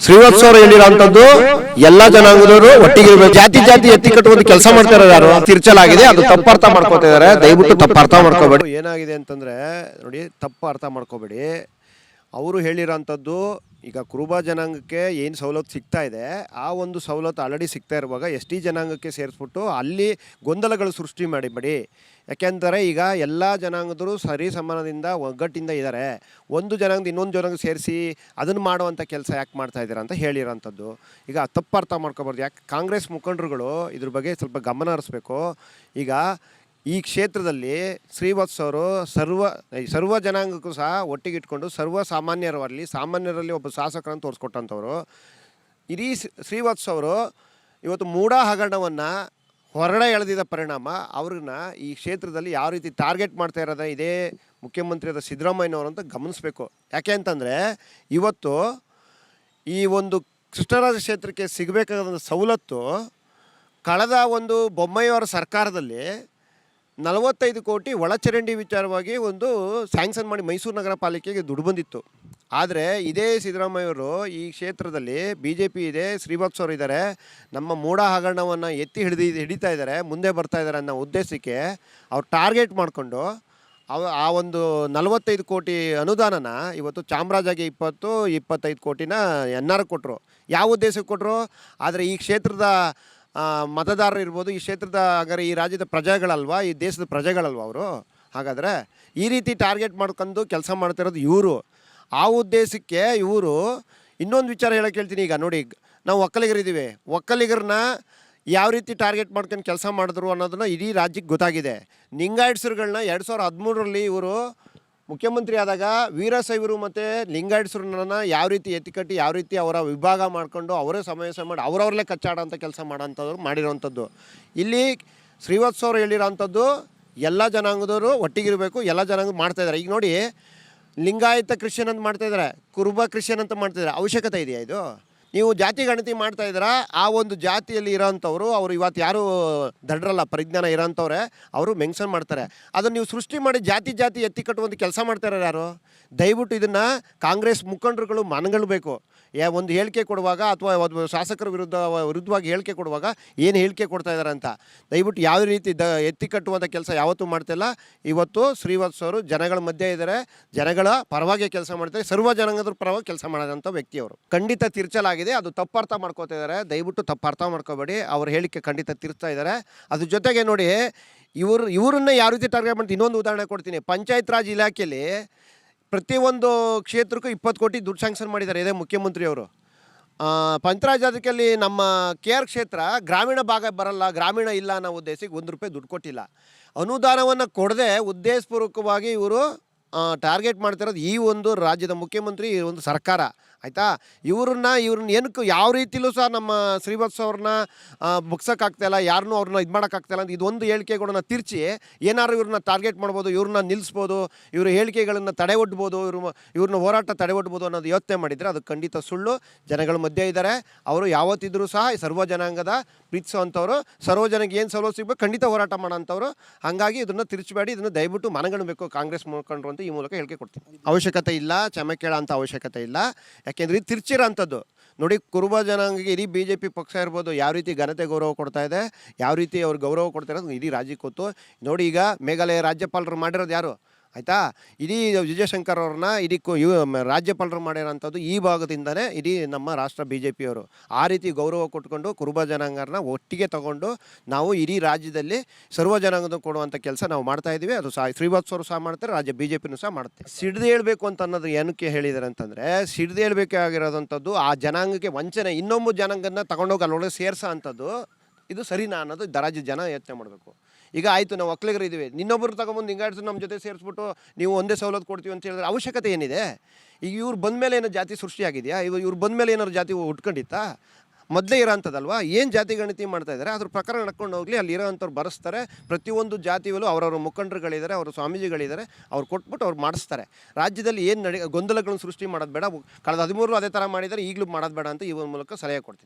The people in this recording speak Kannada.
ಶ್ರೀವತ್ಸ ಅವರು ಹೇಳಿರುವಂತದ್ದು ಎಲ್ಲಾ ಜನಾಂಗದವರು ಒಟ್ಟಿಗೆ ಇರಬೇಕು. ಜಾತಿ ಜಾತಿ ಎತ್ತಿ ಕಟ್ಟುವಂತ ಕೆಲಸ ಮಾಡ್ತಾರೆ ಯಾರು ತಿರ್ಚಲಾಗಿದೆ. ಅದು ತಪ್ಪು ಅರ್ಥ ಮಾಡ್ಕೋತಾ ಇದಾರೆ. ದಯವಿಟ್ಟು ತಪ್ಪು ಅರ್ಥ ಮಾಡ್ಕೋಬೇಡಿ. ಏನಾಗಿದೆ ಅಂತಂದ್ರೆ ನೋಡಿ, ತಪ್ಪು ಅರ್ಥ ಮಾಡ್ಕೋಬೇಡಿ. ಅವರು ಹೇಳಿರೋಂಥದ್ದು ಈಗ ಕುರುಬ ಜನಾಂಗಕ್ಕೆ ಏನು ಸವಲತ್ತು ಸಿಗ್ತಾ ಇದೆ, ಆ ಒಂದು ಸವಲತ್ತು ಆಲ್ರೆಡಿ ಸಿಗ್ತಾ ಇರುವಾಗ ಎಸ್ ಟಿ ಜನಾಂಗಕ್ಕೆ ಸೇರಿಸ್ಬಿಟ್ಟು ಅಲ್ಲಿ ಗೊಂದಲಗಳು ಸೃಷ್ಟಿ ಮಾಡಿಬೇಡಿ. ಯಾಕೆಂದರೆ ಈಗ ಎಲ್ಲ ಜನಾಂಗದರು ಸರಿ ಸಮಾನದಿಂದ ಒಗ್ಗಟ್ಟಿಂದ ಇದ್ದಾರೆ. ಒಂದು ಜನಾಂಗದ ಇನ್ನೊಂದು ಜನಾಂಗ ಸೇರಿಸಿ ಅದನ್ನು ಮಾಡುವಂಥ ಕೆಲಸ ಯಾಕೆ ಮಾಡ್ತಾ ಇದ್ದೀರಾ ಅಂತ ಹೇಳಿರೋಂಥದ್ದು. ಈಗ ತಪ್ಪು ಅರ್ಥ ಮಾಡ್ಕೊಬಾರ್ದು. ಯಾಕೆ ಕಾಂಗ್ರೆಸ್ ಮುಖಂಡರುಗಳು ಇದ್ರ ಬಗ್ಗೆ ಸ್ವಲ್ಪ ಗಮನ ಹರಿಸ್ಬೇಕು. ಈಗ ಈ ಕ್ಷೇತ್ರದಲ್ಲಿ ಶ್ರೀವತ್ಸ ಅವರು ಸರ್ವ ಜನಾಂಗಕ್ಕೂ ಸಹ ಒಟ್ಟಿಗೆ ಇಟ್ಕೊಂಡು ಸಾಮಾನ್ಯರಲ್ಲಿ ಒಬ್ಬ ಶಾಸಕರನ್ನು ತೋರಿಸ್ಕೊಟ್ಟಂಥವ್ರು. ಇಡೀ ಶ್ರೀವತ್ಸ ಅವರು ಇವತ್ತು ಮೂಢ ಹಗರಣವನ್ನು ಹೊರಗಡೆ ಎಳೆದಿದ್ದ ಪರಿಣಾಮ ಅವ್ರನ್ನ ಈ ಕ್ಷೇತ್ರದಲ್ಲಿ ಯಾವ ರೀತಿ ಟಾರ್ಗೆಟ್ ಮಾಡ್ತಾ ಇರೋದ ಇದೇ ಮುಖ್ಯಮಂತ್ರಿಯಾದ ಸಿದ್ದರಾಮಯ್ಯನವರಂತ ಗಮನಿಸಬೇಕು. ಯಾಕೆ ಅಂತಂದರೆ ಇವತ್ತು ಈ ಒಂದು ಕೃಷ್ಣರಾಜ ಕ್ಷೇತ್ರಕ್ಕೆ ಸಿಗಬೇಕಾದ ಸವಲತ್ತು ಕಳೆದ ಒಂದು ಬೊಮ್ಮಾಯಿಯವರ ಸರ್ಕಾರದಲ್ಲಿ 45 ಕೋಟಿ ಒಳಚರಂಡಿ ವಿಚಾರವಾಗಿ ಒಂದು ಸ್ಯಾಂಕ್ಷನ್ ಮಾಡಿ ಮೈಸೂರು ನಗರ ಪಾಲಿಕೆಗೆ ದುಡ್ಡು ಬಂದಿತ್ತು. ಆದರೆ ಇದೇ ಸಿದ್ದರಾಮಯ್ಯವರು ಈ ಕ್ಷೇತ್ರದಲ್ಲಿ BJP ಇದೆ, ಶ್ರೀವತ್ಸ ಅವರು ಇದ್ದಾರೆ, ನಮ್ಮ ಮೂಢ ಹಗರಣವನ್ನು ಎತ್ತಿ ಹಿಡಿತಾ ಇದ್ದಾರೆ, ಮುಂದೆ ಬರ್ತಾ ಇದ್ದಾರೆ ಅನ್ನೋ ಉದ್ದೇಶಕ್ಕೆ ಅವ್ರು ಟಾರ್ಗೆಟ್ ಮಾಡಿಕೊಂಡು ಆ ಒಂದು 45 ಕೋಟಿ ಅನುದಾನನ ಇವತ್ತು ಚಾಮರಾಜಗೆ 25 ಕೋಟಿನ NR ಕೊಟ್ಟರು. ಯಾವ ಉದ್ದೇಶಕ್ಕೆ ಕೊಟ್ಟರು? ಆದರೆ ಈ ಕ್ಷೇತ್ರದ ಮತದಾರರು ಇರ್ಬೋದು, ಈ ಕ್ಷೇತ್ರದ ಹಾಗಾದ್ರೆ ಈ ರಾಜ್ಯದ ಪ್ರಜೆಗಳಲ್ವಾ, ಈ ದೇಶದ ಪ್ರಜೆಗಳಲ್ವ ಅವರು? ಹಾಗಾದರೆ ಈ ರೀತಿ ಟಾರ್ಗೆಟ್ ಮಾಡ್ಕೊಂಡು ಕೆಲಸ ಮಾಡ್ತಿರೋದು ಇವರು. ಆ ಉದ್ದೇಶಕ್ಕೆ ಇವರು ಇನ್ನೊಂದು ವಿಚಾರ ಹೇಳೋಕೆ ಹೇಳ್ತೀನಿ. ಈಗ ನೋಡಿ, ನಾವು ಒಕ್ಕಲಿಗರಿದ್ದೀವಿ, ಒಕ್ಕಲಿಗರನ್ನ ಯಾವ ರೀತಿ ಟಾರ್ಗೆಟ್ ಮಾಡ್ಕೊಂಡು ಕೆಲಸ ಮಾಡಿದ್ರು ಅನ್ನೋದನ್ನ ಇಡೀ ರಾಜ್ಯಕ್ಕೆ ಗೊತ್ತಾಗಿದೆ. ಲಿಂಗಾಯಟ್ಸರುಗಳನ್ನ 2013ರಲ್ಲಿ ಇವರು ಮುಖ್ಯಮಂತ್ರಿ ಆದಾಗ ವೀರಶೈವರು ಮತ್ತು ಲಿಂಗಾಯಟ್ಸರನ್ನ ಯಾವ ರೀತಿ ಎತ್ತಿಕಟ್ಟಿ ಯಾವ ರೀತಿ ಅವರ ವಿಭಾಗ ಮಾಡಿಕೊಂಡು ಅವರೇ ಸಮಾವೇಶ ಮಾಡಿ ಅವರವ್ರಲ್ಲೇ ಕಚ್ಚಾಡೋಂಥ ಕೆಲಸ ಮಾಡೋಂಥವ್ರು ಮಾಡಿರೋವಂಥದ್ದು. ಇಲ್ಲಿ ಶ್ರೀವತ್ಸ ಅವರು ಹೇಳಿರೋಂಥದ್ದು ಎಲ್ಲ ಜನಾಂಗದವರು ಒಟ್ಟಿಗಿರಬೇಕು, ಎಲ್ಲ ಜನಾಂಗ ಮಾಡ್ತಾಯಿದ್ದಾರೆ. ಈಗ ನೋಡಿ, ಲಿಂಗಾಯತ ಕ್ರಿಶ್ಚಿಯನ್ ಅಂತ ಮಾಡ್ತಾಯಿದ್ದಾರೆ, ಕುರುಬ ಕ್ರಿಶ್ಚಿಯನ್ ಅಂತ ಮಾಡ್ತಾಯಿದ್ದಾರೆ. ಅವಶ್ಯಕತೆ ಇದೆಯಾ ಇದು? ನೀವು ಜಾತಿ ಗಣತಿ ಮಾಡ್ತಾಯಿದ್ದೀರಾ, ಆ ಒಂದು ಜಾತಿಯಲ್ಲಿ ಇರೋಂಥವ್ರು ಅವರು ಇವತ್ತು ಯಾರು ದಡ್ರಲ್ಲ, ಪರಿಜ್ಞಾನ ಇರೋಂಥವ್ರೆ, ಅವರು ಮೆನ್ಷನ್ ಮಾಡ್ತಾರೆ. ಅದನ್ನು ನೀವು ಸೃಷ್ಟಿ ಮಾಡಿ ಜಾತಿ ಎತ್ತಿ ಕಟ್ಟುವಂಥ ಕೆಲಸ ಮಾಡ್ತಾರೆ ಯಾರು? ದಯವಿಟ್ಟು ಇದನ್ನು ಕಾಂಗ್ರೆಸ್ ಮುಖಂಡರುಗಳು ಮನಗಳ್ಬೇಕು. ಒಂದು ಹೇಳಿಕೆ ಕೊಡುವಾಗ ಅಥವಾ ಒಂದು ಶಾಸಕರ ವಿರುದ್ಧವಾಗಿ ಹೇಳಿಕೆ ಕೊಡುವಾಗ ಏನು ಹೇಳಿಕೆ ಕೊಡ್ತಾ ಇದ್ದಾರೆ ಅಂತ ದಯವಿಟ್ಟು ಯಾವ ರೀತಿ ಎತ್ತಿ ಕಟ್ಟುವಂಥ ಕೆಲಸ ಯಾವತ್ತೂ ಮಾಡ್ತಿಲ್ಲ. ಇವತ್ತು ಶ್ರೀವತ್ಸ ಅವರು ಜನಗಳ ಮಧ್ಯೆ ಇದ್ದಾರೆ, ಜನಗಳ ಪರವಾಗಿ ಕೆಲಸ ಮಾಡ್ತಾರೆ, ಸರ್ವ ಜನಾಂಗದ ಪರವಾಗಿ ಕೆಲಸ ಮಾಡೋದಂಥ ವ್ಯಕ್ತಿಯವರು. ಖಂಡಿತ ತಿರ್ಚಲಾಗಿದೆ. ಅದು ತಪ್ಪರ್ಥ ಮಾಡ್ಕೋತಾ ಇದ್ದಾರೆ. ದಯವಿಟ್ಟು ತಪ್ಪರ್ಥ ಮಾಡ್ಕೋಬೇಡಿ. ಅವ್ರ ಹೇಳಿಕೆ ಖಂಡಿತ ತಿರ್ತಾ ಇದ್ದಾರೆ. ಅದ್ರ ಜೊತೆಗೆ ನೋಡಿ, ಇವರನ್ನ ಯಾವ ರೀತಿ ಟಾರ್ಗೆಟ್ ಮಾಡ್ತೀನಿ ಇನ್ನೊಂದು ಉದಾಹರಣೆ ಕೊಡ್ತೀನಿ. ಪಂಚಾಯತ್ ರಾಜ್ ಇಲಾಖೆಯಲ್ಲಿ ಪ್ರತಿಯೊಂದು ಕ್ಷೇತ್ರಕ್ಕೂ 20 ಕೋಟಿ ದುಡ್ಡು ಸ್ಯಾಂಕ್ಷನ್ ಮಾಡಿದ್ದಾರೆ ಇದೇ ಮುಖ್ಯಮಂತ್ರಿಯವರು. ಪಂಚರಾಜ್ ಅದಕ್ಕೆಲ್ಲಿ ನಮ್ಮ KR ಕ್ಷೇತ್ರ ಗ್ರಾಮೀಣ ಭಾಗ ಬರಲ್ಲ, ಗ್ರಾಮೀಣ ಇಲ್ಲ ಅನ್ನೋ ಉದ್ದೇಶಕ್ಕೆ ₹1 ದುಡ್ಡು ಕೊಟ್ಟಿಲ್ಲ. ಅನುದಾನವನ್ನು ಕೊಡದೆ ಉದ್ದೇಶಪೂರ್ವಕವಾಗಿ ಇವರು ಟಾರ್ಗೆಟ್ ಮಾಡ್ತಿರೋದು ಈ ಒಂದು ರಾಜ್ಯದ ಮುಖ್ಯಮಂತ್ರಿ, ಈ ಒಂದು ಸರ್ಕಾರ. ಆಯಿತಾ? ಇವ್ರನ್ನ ಏನಕ್ಕೆ ಯಾವ ರೀತಿಲೂ ಸಹ ನಮ್ಮ ಶ್ರೀವತ್ಸ ಅವ್ರನ್ನ ಬಗ್ಸೋಕ್ಕಾಗ್ತಾಯಿಲ್ಲ, ಯಾರನ್ನೂ ಅವ್ರನ್ನ ಇದು ಮಾಡೋಕ್ಕಾಗ್ತಾಯಿಲ್ಲ ಅಂತ ಇದೊಂದು ಹೇಳಿಕೆಗಳನ್ನ ತಿರ್ಚಿ ಏನಾದ್ರು ಇವ್ರನ್ನ ಟಾರ್ಗೆಟ್ ಮಾಡ್ಬೋದು, ಇವ್ರನ್ನ ನಿಲ್ಲಿಸ್ಬೋದು, ಇವ್ರ ಹೇಳಿಕೆಗಳನ್ನು ತಡೆಗಟ್ಟಬೋದು, ಇವ್ರನ್ನ ಹೋರಾಟ ತಡೆಗಟ್ಬೋದು ಅನ್ನೋದು ಯೋಚನೆ ಮಾಡಿದರೆ ಅದು ಖಂಡಿತ ಸುಳ್ಳು. ಜನಗಳ ಮಧ್ಯೆ ಇದ್ದಾರೆ, ಅವರು ಯಾವತ್ತಿದ್ರೂ ಸಹ ಸರ್ವ ಜನಾಂಗದ ಪ್ರೀತಿಸುವಂಥವ್ರು, ಸರ್ವ ಜನಕ್ಕೆ ಏನು ಸವಲತ್ತು ಸಿಗಬೇಕು ಖಂಡಿತ ಹೋರಾಟ ಮಾಡೋಂಥವ್ರು. ಹಾಗಾಗಿ ಇದನ್ನು ತಿರ್ಚಬೇಡಿ, ಇದನ್ನು ದಯವಿಟ್ಟು ಮನಗಣಬೇಕು ಕಾಂಗ್ರೆಸ್ ಮುಖಂಡರು ಅಂತ ಈ ಮೂಲಕ ಹೇಳಿಕೆ ಕೊಡ್ತೀನಿ. ಅವಶ್ಯಕತೆ ಇಲ್ಲ, ಕ್ಷಮೆ ಕೇಳೋಂಥ ಅವಶ್ಯಕತೆ ಇಲ್ಲ. ಯಾಕೆಂದರೆ ಇದು ತಿರ್ಚಿರೋಂಥದ್ದು. ನೋಡಿ, ಕುರುಬ ಜನಾಂಗಕ್ಕೆ ಇಡೀ BJP ಪಕ್ಷ ಇರ್ಬೋದು ಯಾವ ರೀತಿ ಘನತೆ ಗೌರವ ಕೊಡ್ತಾ ಇದೆ, ಯಾವ ರೀತಿ ಅವ್ರು ಗೌರವ ಕೊಡ್ತಾ ಇರೋದು ಇಡೀ ರಾಜ್ಯಕ್ಕೆ ಗೊತ್ತು. ನೋಡಿ, ಈಗ ಮೇಘಾಲಯ ರಾಜ್ಯಪಾಲರು ಮಾಡಿರೋದು ಯಾರು? ಆಯಿತಾ? ಇಡೀ ವಿಜಯಶಂಕರ್ ಅವ್ರನ್ನ ಇಡೀ ರಾಜ್ಯಪಾಲರು ಮಾಡಿರೋಂಥದ್ದು ಈ ಭಾಗದಿಂದನೇ ಇಡೀ ನಮ್ಮ ರಾಷ್ಟ್ರ BJP ಅವರು. ಆ ರೀತಿ ಗೌರವ ಕೊಟ್ಕೊಂಡು ಕುರುಬ ಜನಾಂಗರನ್ನ ಒಟ್ಟಿಗೆ ತಗೊಂಡು ನಾವು ಇಡೀ ರಾಜ್ಯದಲ್ಲಿ ಸರ್ವ ಜನಾಂಗದ ಕೊಡುವಂಥ ಕೆಲಸ ನಾವು ಮಾಡ್ತಾಯಿದ್ದೀವಿ. ಅದು ಸಹ ಶ್ರೀವತ್ಸ ಅವರು ಸಹ ಮಾಡ್ತಾರೆ, ರಾಜ್ಯ BJPನೂ ಸಹ ಮಾಡುತ್ತೆ. ಸಿಡ್ದು ಹೇಳ್ಬೇಕು ಅಂತ ಅನ್ನೋದು ಏನಕ್ಕೆ ಹೇಳಿದ್ದಾರೆ ಅಂತಂದರೆ, ಸಿಡ್ದು ಹೇಳ್ಬೇಕಾಗಿರೋದಂಥದ್ದು ಆ ಜನಾಂಗಕ್ಕೆ ವಂಚನೆ, ಇನ್ನೊಬ್ಬ ಜನಾಂಗನ ತಗೊಂಡೋಗಿ ಅಲ್ಲೊಳಗೆ ಸೇರಿಸೋ ಅಂಥದ್ದು ಇದು ಸರಿನಾ ಅನ್ನೋದು ರಾಜ್ಯ ಜನ ಯೋಚನೆ ಮಾಡಬೇಕು. ಈಗ ಆಯಿತು, ನಾವು ಒಕ್ಕಲಿಗರು ಇದ್ದೀವಿ, ಇನ್ನೊಬ್ಬರು ತಗೊಂಬಂದು ಹಿಂಗಾಡ್ಸು ನಮ್ಮ ಜೊತೆ ಸೇರಿಸ್ಬಿಟ್ಟು ನೀವು ಒಂದೇ ಸವಲತ್ತು ಕೊಡ್ತೀವಿ ಅಂತ ಹೇಳಿದ್ರೆ ಅವಶ್ಯಕತೆ ಏನಿದೆ? ಈಗ ಇವ್ರು ಬಂದ ಮೇಲೆ ಏನೋ ಜಾತಿ ಸೃಷ್ಟಿಯಾಗಿದೆಯಾ? ಇವ್ರು ಬಂದ ಮೇಲೆ ಏನಾದ್ರು ಜಾತಿ ಉಟ್ಕೊಂಡಿತ್ತಾ? ಮೊದಲೇ ಇರೋಂಥದ್ದಲ್ವಾ? ಏನು ಜಾತಿ ಗಣತಿ ಮಾಡ್ತಾ ಇದ್ದಾರೆ ಅದ್ರ ಪ್ರಕಾರ ನಡ್ಕೊಂಡು ಹೋಗಲಿ. ಅಲ್ಲಿ ಇರೋವಂಥವ್ರು ಬರೆಸ್ತಾರೆ. ಪ್ರತಿಯೊಂದು ಜಾತಿಯಲ್ಲೂ ಅವರವ್ರ ಮುಖಂಡರುಗಳಿದ್ದಾರೆ, ಅವರ ಸ್ವಾಮೀಜಿಗಳಿದ್ದಾರೆ, ಅವ್ರು ಕೊಟ್ಬಿಟ್ಟು ಅವ್ರು ಮಾಡಿಸ್ತಾರೆ. ರಾಜ್ಯದಲ್ಲಿ ಏನು ಗೊಂದಲಗಳನ್ನು ಸೃಷ್ಟಿ ಮಾಡೋದು ಬೇಡ. ಕಳೆದ 13 ಅದೇ ಥರ ಮಾಡಿದ್ದಾರೆ, ಈಗಲೂ ಮಾಡೋದು ಬೇಡ ಅಂತ ಈ ಮೂಲಕ ಸಲಹೆ ಕೊಡ್ತೀನಿ.